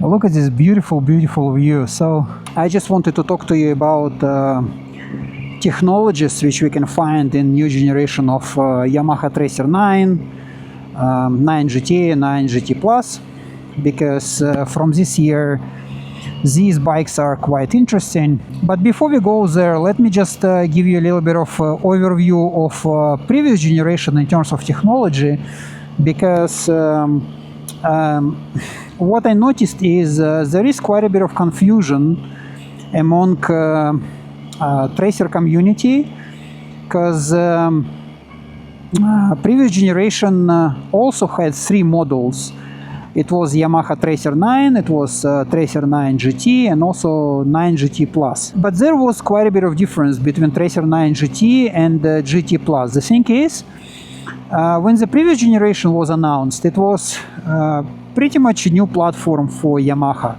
Look at this beautiful, beautiful view. So I just wanted to talk to you about technologies which we can find in new generation of Yamaha Tracer 9, 9 GT, 9 GT Plus, because from this year these bikes are quite interesting. But before we go there, let me just give you a little bit of overview of previous generation in terms of technology, because what I noticed is there is quite a bit of confusion among Tracer community, because previous generation also had 3 models. It was Yamaha Tracer 9, it was Tracer 9 GT, and also 9 GT Plus. But there was quite a bit of difference between Tracer 9 GT and GT Plus. The thing is, when the previous generation was announced, it was pretty much a new platform for Yamaha.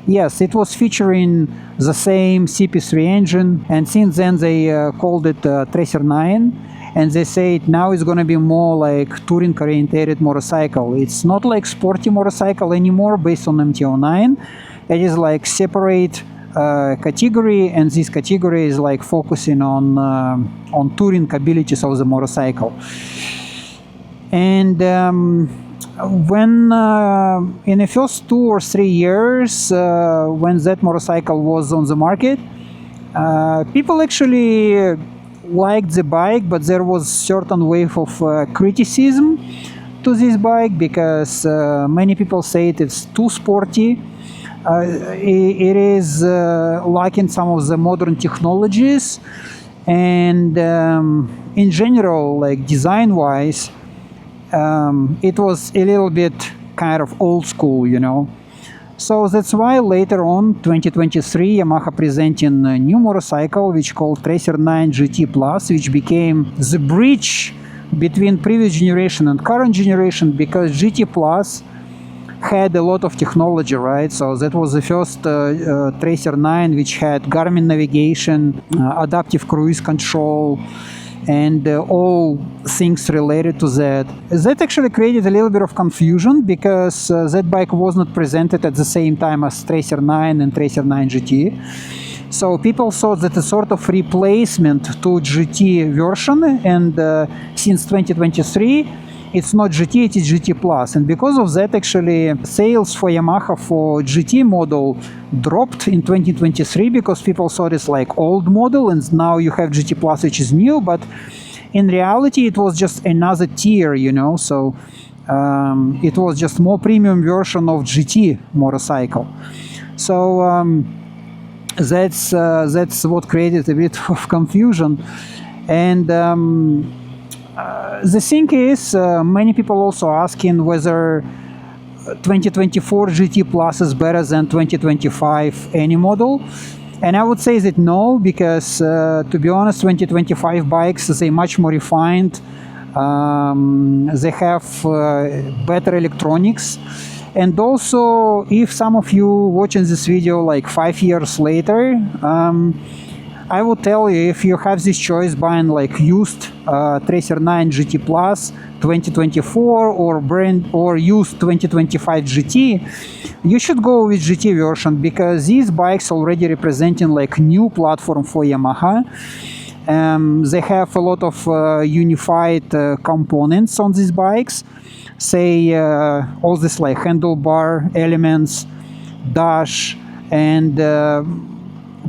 Yes, it was featuring the same CP3 engine, and since then they called it Tracer 9. And they say now it's going to be more like touring-oriented motorcycle. It's not like sporty motorcycle anymore based on MT-09. It is like separate category, and this category is like focusing on touring abilities of the motorcycle. And when in the first 2 or 3 years when that motorcycle was on the market, people actually liked the bike, but there was certain wave of criticism to this bike, because many people say it's too sporty. It is lacking some of the modern technologies, and in general, like design-wise, it was a little bit kind of old school, you know. So that's why later on, 2023, Yamaha presenting a new motorcycle which called Tracer 9 GT Plus, which became the bridge between previous generation and current generation, because GT Plus had a lot of technology, right? So that was the first Tracer 9 which had Garmin navigation, adaptive cruise control, and all things related to that. That actually created a little bit of confusion, because that bike was not presented at the same time as Tracer 9 and Tracer 9 GT. So people thought that a sort of replacement to GT version, and since 2023 it's not GT, it is GT Plus. And because of that, actually sales for Yamaha for GT model dropped in 2023, because people thought it's like old model, and now you have GT Plus, which is new. But in reality, it was just another tier, you know. So it was just more premium version of GT motorcycle. So that's what created a bit of confusion. And the thing is, many people also asking whether 2024 GT Plus is better than 2025 any model. And I would say that no, because to be honest, 2025 bikes, they're much more refined. They have better electronics. And also, if some of you watching this video like 5 years later, I would tell you, if you have this choice buying like used Tracer 9 GT Plus 2024 or brand or used 2025 GT, you should go with GT version, because these bikes already representing like new platform for Yamaha. They have a lot of unified components on these bikes, say all this like handlebar elements, dash, and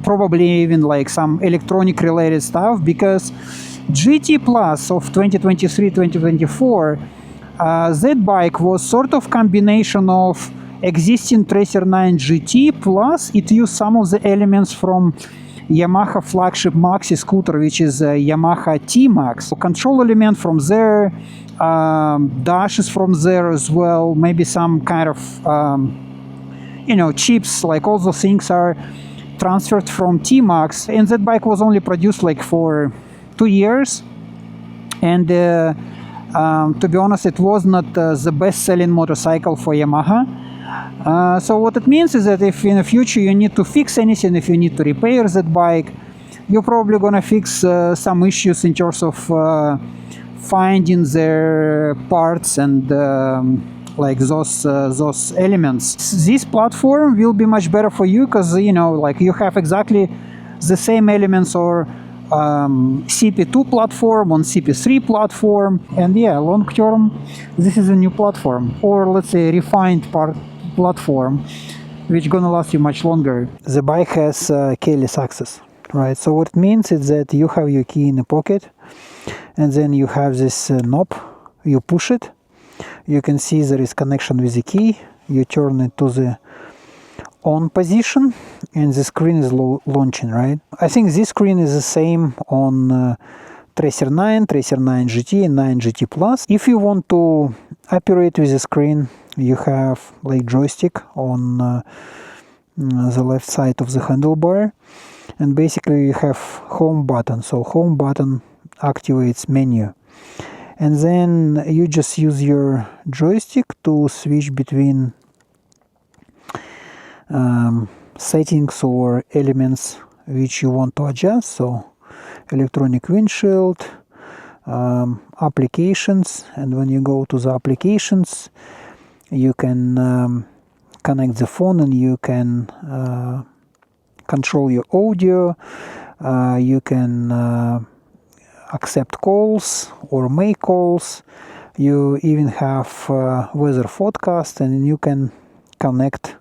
probably even like some electronic related stuff, because GT Plus of 2023-2024, that bike was sort of combination of existing Tracer 9 GT, plus it used some of the elements from Yamaha flagship maxi scooter, which is Yamaha T-Max. Control element from there, dashes from there as well, maybe some kind of you know, chips, like all those things are transferred from T-Max. And that bike was only produced like for 2 years, and to be honest, it was not the best-selling motorcycle for Yamaha. So what it means is that if in the future you need to fix anything, if you need to repair that bike, you're probably gonna fix some issues in terms of finding their parts and like those elements. This platform will be much better for you because you know, like you have exactly the same elements or CP2 platform on CP3 platform, and yeah, long term this is a new platform, or let's say refined platform, which gonna last you much longer. The bike has keyless access, right? So what it means is that you have your key in the pocket, and then you have this knob, you push it, you can see there is connection with the key, you turn it to the on position, and the screen is launching, right? I think this screen is the same on Tracer 9, Tracer 9 GT, and 9 GT Plus. If you want to operate with the screen, you have like joystick on the left side of the handlebar, and basically you have home button. So home button activates menu, and then you just use your joystick to switch between settings or elements which you want to adjust. So electronic windshield, applications, and when you go to the applications, you can connect the phone and you can control your audio, you can accept calls or make calls, you even have weather forecast, and you can connect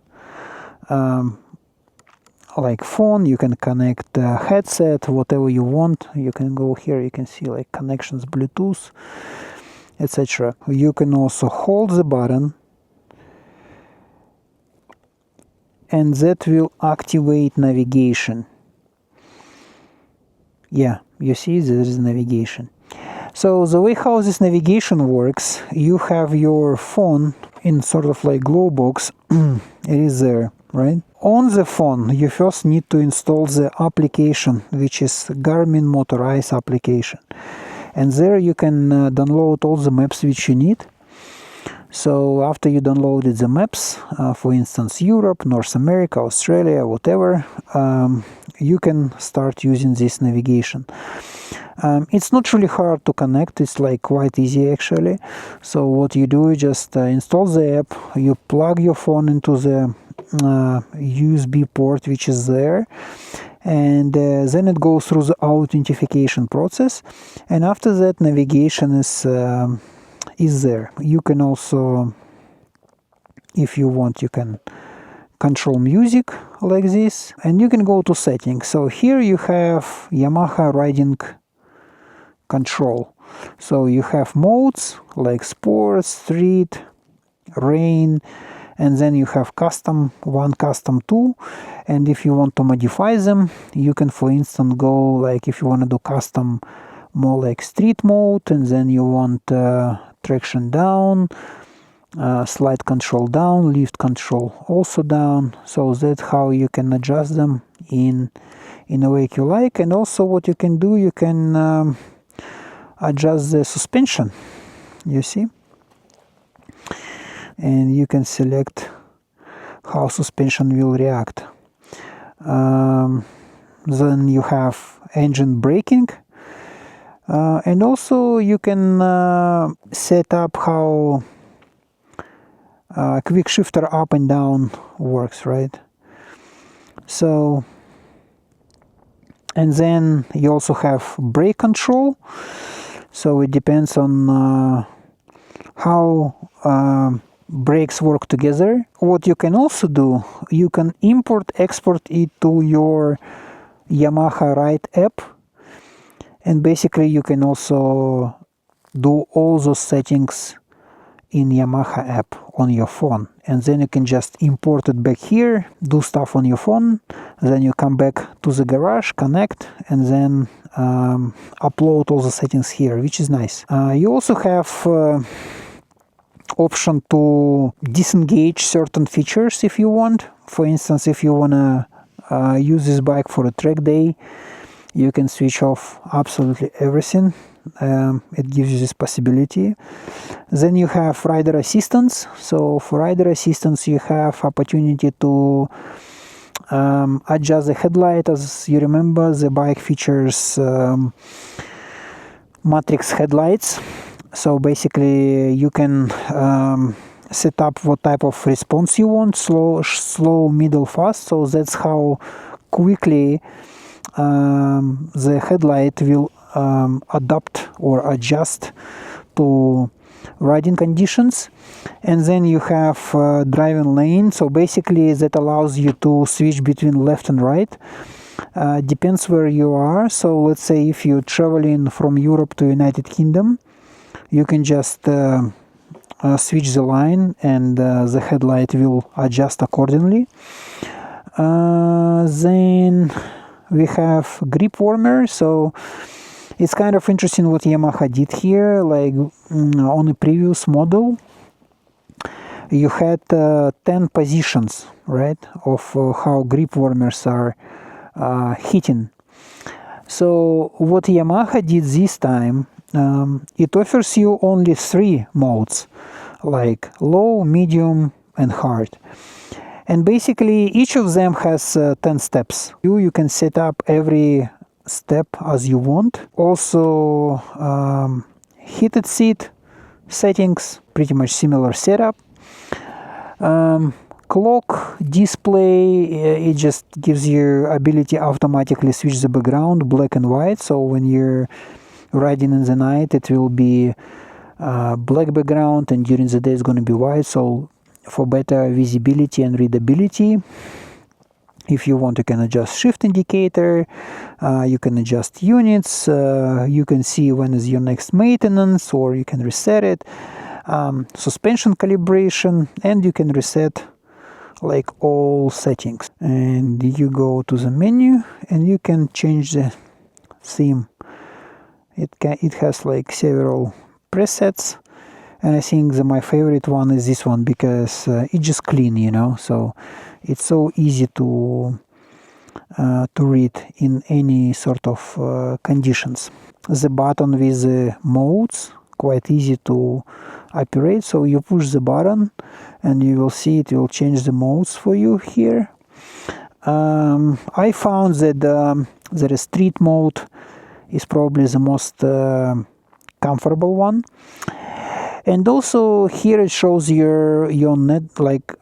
like phone, you can connect headset, whatever you want. You can go here, you can see like connections, Bluetooth, etc. You can also hold the button, and that will activate navigation. Yeah, you see there is navigation. So the way how this navigation works, you have your phone in sort of like glow box. It is there, right? On the phone, you first need to install the application, which is Garmin Motorized application. And there you can download all the maps which you need. So after you downloaded the maps, for instance, Europe, North America, Australia, whatever, you can start using this navigation. It's not really hard to connect, it's like quite easy actually. So what you do, you just install the app, you plug your phone into the USB port which is there, and then it goes through the authentication process, and after that navigation is there. You can also, if you want, you can control music like this, and you can go to settings. So here you have Yamaha riding control. So you have modes like sport, street, rain, and then you have custom 1, custom 2, and if you want to modify them, you can, for instance, go like if you want to do custom more like street mode, and then you want traction down, slide control down, lift control also down. So that's how you can adjust them in a way you like. And also what you can do, you can adjust the suspension, you see, and you can select how suspension will react. Then you have engine braking, and also you can set up how quick shifter up and down works, right? So, and then you also have brake control. So it depends on how brakes work together. What you can also do, you can export it to your Yamaha Ride app, and basically you can also do all those settings in Yamaha app on your phone, and then you can just import it back here, do stuff on your phone, then you come back to the garage, connect, and then upload all the settings here, which is nice. You also have option to disengage certain features if you want. For instance, if you want to use this bike for a track day, you can switch off absolutely everything. It gives you this possibility. Then you have rider assistance. So for rider assistance, you have opportunity to adjust the headlight. As you remember, the bike features matrix headlights. So basically you can set up what type of response you want, slow, middle, fast. So that's how quickly the headlight will adapt or adjust to riding conditions. And then you have driving lane, so basically that allows you to switch between left and right. Depends where you are. So let's say if you're traveling from Europe to United Kingdom, you can just switch the line and the headlight will adjust accordingly. Then we have grip warmer. So it's kind of interesting what Yamaha did here. Like on a previous model, you had 10 positions, right, of how grip warmers are heating. So what Yamaha did this time, it offers you only 3 modes, like low, medium, and hard. And basically each of them has 10 steps. You can set up every step as you want. Also heated seat settings, pretty much similar setup. Clock display, it just gives you ability automatically switch the background black and white. So when you're riding in the night, it will be black background, and during the day it's going to be white. So for better visibility and readability. If you want, you can adjust shift indicator, you can adjust units, you can see when is your next maintenance, or you can reset it, suspension calibration, and you can reset like all settings. And you go to the menu and you can change the theme. It has like several presets, and I think my favorite one is this one because it's just clean, you know, so it's so easy to read in any sort of conditions. The button with the modes, quite easy to operate. So you push the button and you will see it will change the modes for you here. I found that the street mode is probably the most comfortable one. And also here it shows your net like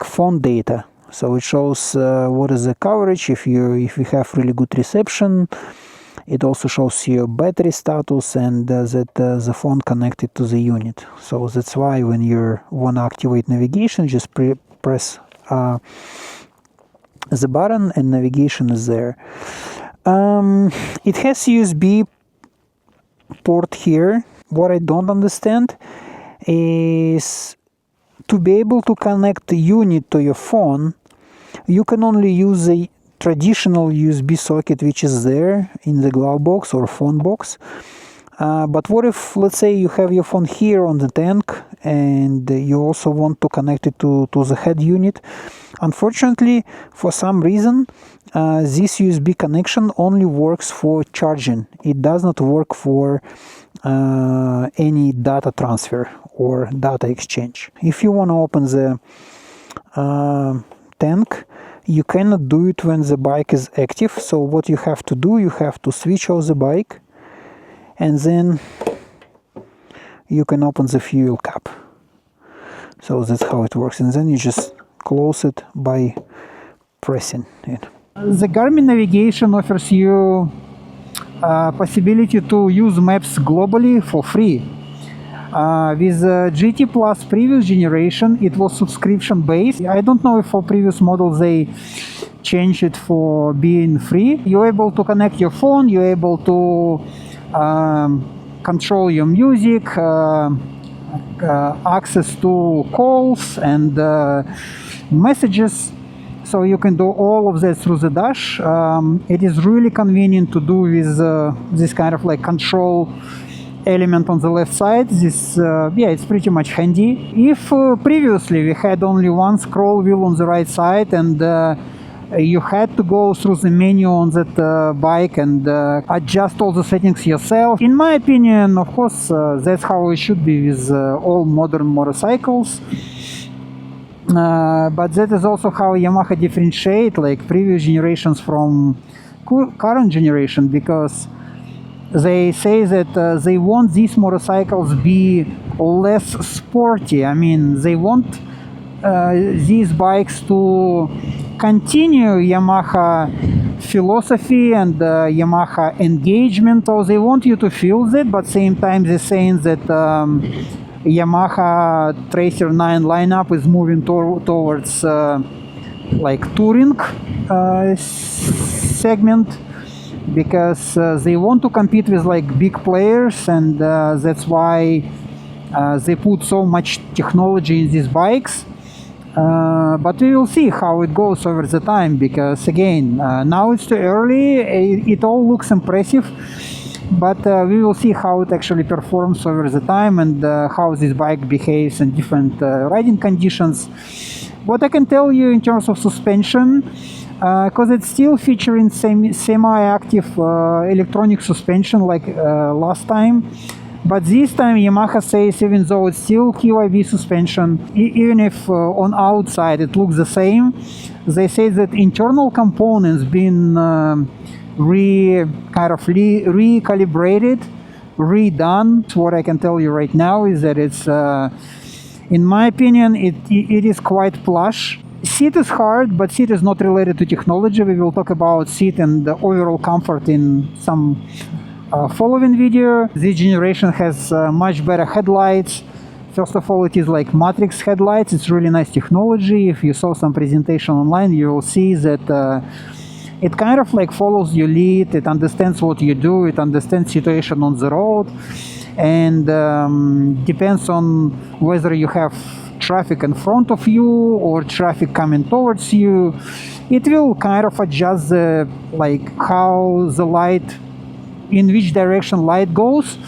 phone data. So it shows what is the coverage if you have really good reception. It also shows your battery status and that the phone connected to the unit. So that's why when you want to activate navigation, just press the button and navigation is there. It has USB port here. What I don't understand is to be able to connect the unit to your phone, you can only use a traditional USB socket which is there in the glove box or phone box. But what if, let's say, you have your phone here on the tank and you also want to connect it to the head unit? Unfortunately, for some reason, this USB connection only works for charging. It does not work for any data transfer or data exchange. If you want to open the tank, you cannot do it when the bike is active. So what you have to do, you have to switch off the bike and then you can open the fuel cap. So that's how it works, and then you just close it by pressing it. The Garmin navigation offers you possibility to use maps globally for free. With GT Plus previous generation, it was subscription based. I don't know if for previous models they changed it for being free. You're able to connect your phone, you're able to control your music, access to calls and messages. So you can do all of that through the dash. It is really convenient to do with this kind of like control element on the left side. This it's pretty much handy. If previously we had only one scroll wheel on the right side and you had to go through the menu on that bike and adjust all the settings yourself. In my opinion, of course, that's how it should be with all modern motorcycles. But that is also how Yamaha differentiate like previous generations from current generation, because they say that they want these motorcycles be less sporty. I mean, they want these bikes to continue Yamaha philosophy and Yamaha engagement, or they want you to feel that, but same time they're saying that Yamaha Tracer 9 lineup is moving towards like touring segment, because they want to compete with like big players, and that's why they put so much technology in these bikes. But we will see how it goes over the time, because again, now it's too early. It all looks impressive, but we will see how it actually performs over the time, and how this bike behaves in different riding conditions. What I can tell you in terms of suspension, because it's still featuring semi-active electronic suspension like last time. But this time Yamaha says, even though it's still QIV suspension, even if on outside it looks the same, they say that internal components been recalibrated, redone. So what I can tell you right now is that it's, in my opinion, it is quite plush. Seat is hard, but seat is not related to technology. We will talk about seat and the overall comfort in some following video. This generation has much better headlights. First of all, it is like matrix headlights. It's really nice technology. If you saw some presentation online, you will see that it kind of like follows your lead. It understands what you do. It understands situation on the road, and depends on whether you have traffic in front of you or traffic coming towards you. It will kind of adjust the, like how the light, in which direction light goes,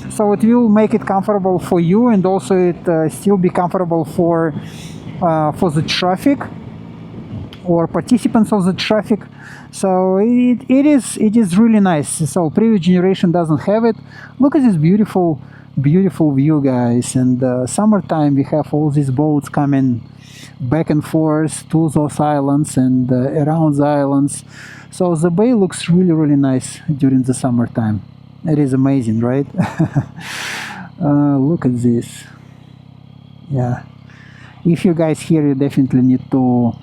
so it will make it comfortable for you, and also it still be comfortable for the traffic or participants of the traffic. So it is really nice. So previous generation doesn't have it. Look at this beautiful view, guys. And summertime we have all these boats coming back and forth to those islands and around the islands. So the bay looks really nice during the summertime. It is amazing, right? Look at this. Yeah, if you guys here, you definitely need to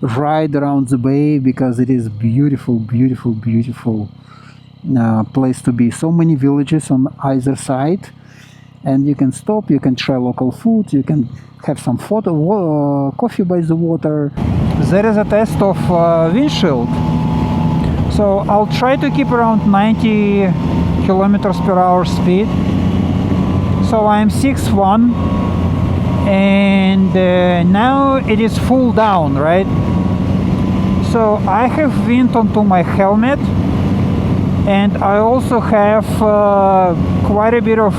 ride around the bay, because it is beautiful place to be. So many villages on either side, and you can stop, you can try local food, you can have some coffee by the water. There is a test of windshield. So I'll try to keep around 90 kilometers per hour speed. So I'm 6'1", and now it is full down, right? So I have wind onto my helmet, and I also have quite a bit of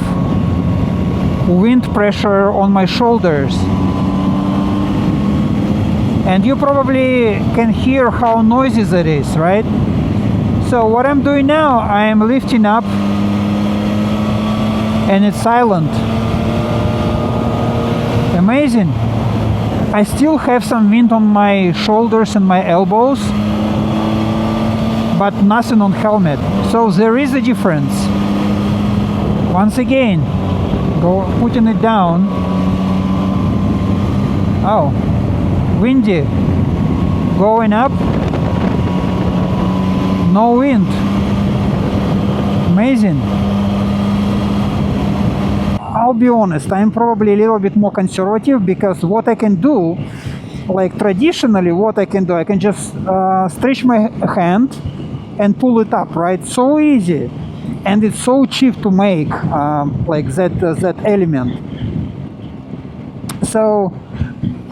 wind pressure on my shoulders. And you probably can hear how noisy that is, right? So what I'm doing now, I am lifting up, and it's silent. Amazing. I still have some wind on my shoulders and my elbows, but nothing on helmet. So there is a difference. Once again, putting it down. Oh, windy. Going up. No wind. Amazing. I'll be honest, I'm probably a little bit more conservative, because what I can do, like traditionally what I can do, I can just stretch my hand and pull it up, right? So easy, and it's so cheap to make, like that element. So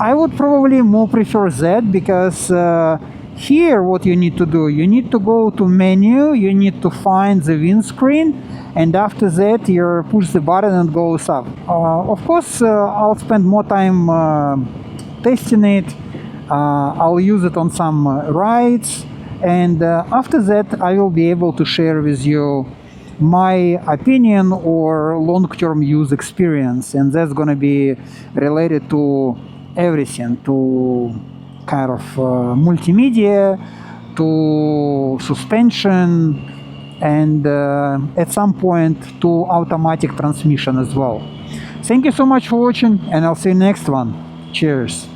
I would probably more prefer that, because here what you need to do, you need to go to menu, you need to find the windscreen, and after that you push the button and goes up. Of course, I'll spend more time testing it. I'll use it on some rides, and after that I will be able to share with you my opinion or long-term use experience, and that's gonna be related to everything, to kind of multimedia, to suspension, and at some point to automatic transmission as well. Thank you so much for watching, and I'll see you next one. Cheers.